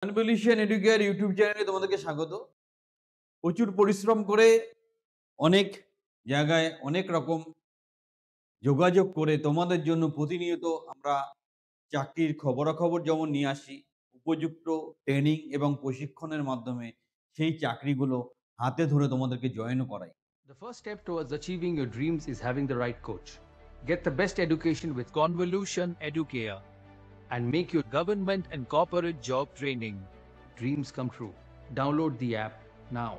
Convolution educare YouTube চ্যানেলে তোমাদেরকে স্বাগত। প্রচুর পরিশ্রম করে অনেক জায়গায় অনেক রকম যোগাযোগ করে তোমাদের জন্য প্রতিনিয়ত আমরা চাকরির খবরাখবর যেমন নিয়ে আসি, উপযুক্ত ট্রেনিং এবং প্রশিক্ষণের মাধ্যমে সেই চাকরিগুলো হাতে ধরে তোমাদেরকে জয়েনও করাই। The first step towards achieving your dreams is having the right coach. Get the best education with Convolution Educare. and make your government and corporate job training dreams come true. Download the app now.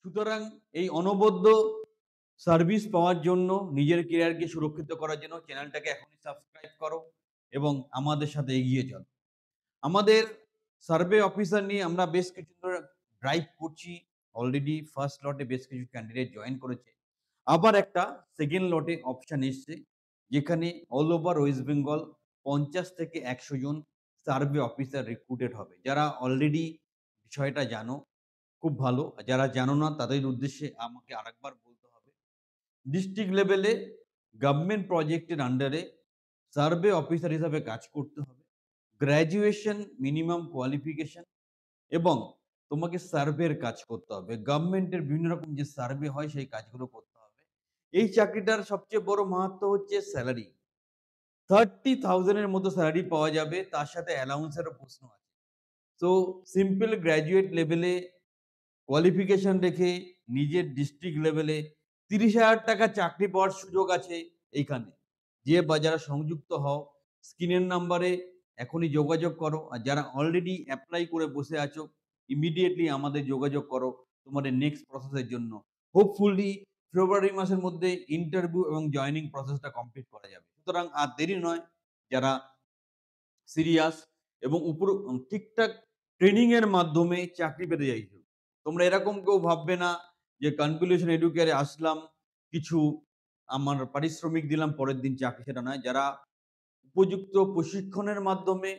সুতরাং এই অনবদ্য service পাওয়ার জন্য, নিজের কেরিয়ারকে সুরক্ষিত করার জন্য চ্যানেলটাকে এখনই সাবস্ক্রাইব করো এবং আমাদের সাথে এগিয়ে চলো। আমাদের সার্ভে অফিসার নিয়ে আমরা বেশ কিছু ড্রাইভ করছি। অলরেডি ফার্স্ট লটে বেশ কিছু ক্যান্ডিডেট জয়েন করেছে। আবার একটা সেকেন্ড লটে অপশন এসছে, যেখানে অল ওভার ওয়েস্ট বেঙ্গল 50 থেকে 100 জন সার্ভে অফিসার রিক্রুটেড হবে। যারা অলরেডি বিষয়টা জানো খুব ভালো, আর যারা জানো না তাদের উদ্দেশ্যে আমাকে আরেকবার বলতে হবে। ডিস্ট্রিক্ট লেভেলে গভর্নমেন্ট প্রজেক্টের আন্ডারে সার্ভে অফিসার হিসাবে কাজ করতে হবে। গ্র্যাজুয়েশন মিনিমাম কোয়ালিফিকেশন এবং তোমাকে সার্ভের কাজ করতে হবে। গভর্নমেন্টের বিভিন্ন রকম যে সার্ভে হয় সেই কাজগুলো করতে হবে। এই চাকরিটার সবচেয়ে বড় মাহাত্ম্য হচ্ছে স্যালারি। 30,000 এর মতো স্যালারি পাওয়া যাবে, তার সাথে অ্যালাউন্সেরও প্রশ্ন আছে। সো সিম্পল গ্র্যাজুয়েট লেভেলে কোয়ালিফিকেশন রেখে নিজের ডিস্ট্রিক্ট লেভেলে 30,000 টাকা চাকরি পাওয়ার সুযোগ আছে এইখানে। যে বা যারা সংযুক্ত হও, স্ক্রিনের নাম্বারে এখনই যোগাযোগ করো। আর যারা অলরেডি অ্যাপ্লাই করে বসে আছো, ইমিডিয়েটলি আমাদের যোগাযোগ করো তোমাদের নেক্সট প্রসেসের জন্য। হোপফুলি ফেব্রুয়ারি মাসের মধ্যে ইন্টারভিউ এবং জয়েনিং প্রসেসটা কমপ্লিট করা যাবে। সুতরাং আর দেরি নয়, যারা সিরিয়াস এবং ঠিকঠাক ট্রেনিং এর মাধ্যমে চাকরি পেতে চাইছো, তোমরা এরকম কেউ ভাববে না যে কনভলিউশন এডুকেয়ারে আসলাম, কিছু আমার পারিশ্রমিক দিলাম, পরের দিন চাকরি, সেটা নয়। যারা উপযুক্ত প্রশিক্ষণের মাধ্যমে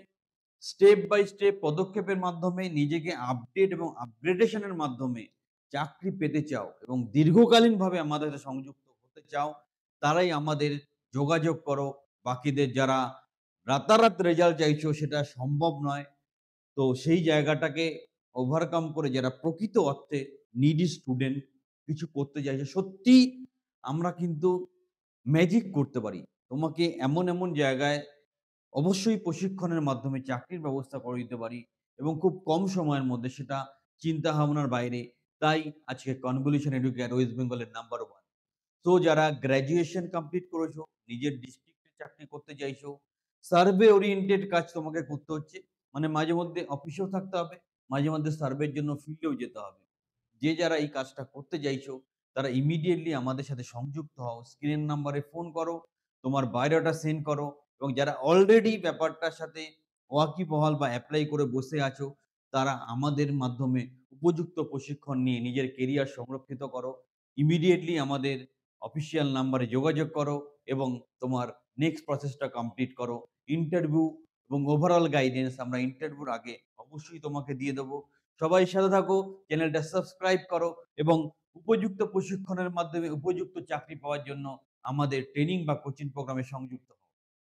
স্টেপ বাই স্টেপ পদক্ষেপের মাধ্যমে নিজেকে আপডেট এবং আপগ্রেডেশনের মাধ্যমে চাকরি পেতে চাও এবং দীর্ঘকালীনভাবে আমাদের সাথে সংযুক্ত হতে চাও, তারাই আমাদের যোগাযোগ করো। বাকিদের যারা রাতারাত রেজাল্ট চাইছো সেটা সম্ভব নয়। তো সেই জায়গাটাকে ওভারকাম করে যারা প্রকৃত অর্থে নিডি স্টুডেন্ট, কিছু করতে চাইছে, সত্যি আমরা কিন্তু ম্যাজিক করতে পারি। তোমাকে এমন এমন জায়গায় অবশ্যই প্রশিক্ষণের মাধ্যমে চাকরির ব্যবস্থা করে দিতে পারি এবং খুব কম সময়ের মধ্যে, সেটা চিন্তা ভাবনার বাইরে। তাই আজকে কনভলিউশন এডুকেয়ার ওয়েস্ট বেঙ্গলের নাম্বার 1। তো যারা গ্র্যাজুয়েশন কমপ্লিট করেছো, নিজের ডিস্ট্রিক্টে চাকরি করতে চাইছো, সার্ভে ওরিয়েন্টেড কাজ তোমাকে করতে হচ্ছে, মানে মাঝে মধ্যে অফিসেও থাকতে হবে, মাঝে মধ্যে সার্ভের জন্য ফিল্ডেও যেতে হবে। যে যারা এই কাজটা করতে চাইছো তারা ইমিডিয়েটলি আমাদের সাথে সংযুক্ত হও। স্ক্রিনের নাম্বারে ফোন করো, তোমার বায়োডাটা সেন্ড করো। এবং যারা অলরেডি ব্যাপারটার সাথে ওয়াকিবহাল বা অ্যাপ্লাই করে বসে আছো, তারা আমাদের মাধ্যমে উপযুক্ত প্রশিক্ষণ নিয়ে নিজের কেরিয়ার সংরক্ষিত করো। ইমিডিয়েটলি আমাদের অফিসিয়াল নাম্বারে যোগাযোগ করো এবং তোমার নেক্সট প্রসেসটা কমপ্লিট করো। ইন্টারভিউ এবং ওভারঅল গাইডেন্স আমরা ইন্টারভিউর আগে অবশ্যই তোমাকে দিয়ে দেবো। সবাই সাথে থাকো, চ্যানেলটা সাবস্ক্রাইব করো এবং উপযুক্ত প্রশিক্ষণের মাধ্যমে উপযুক্ত চাকরি পাওয়ার জন্য আমাদের ট্রেনিং বা কোচিং প্রোগ্রামে সংযুক্ত হও।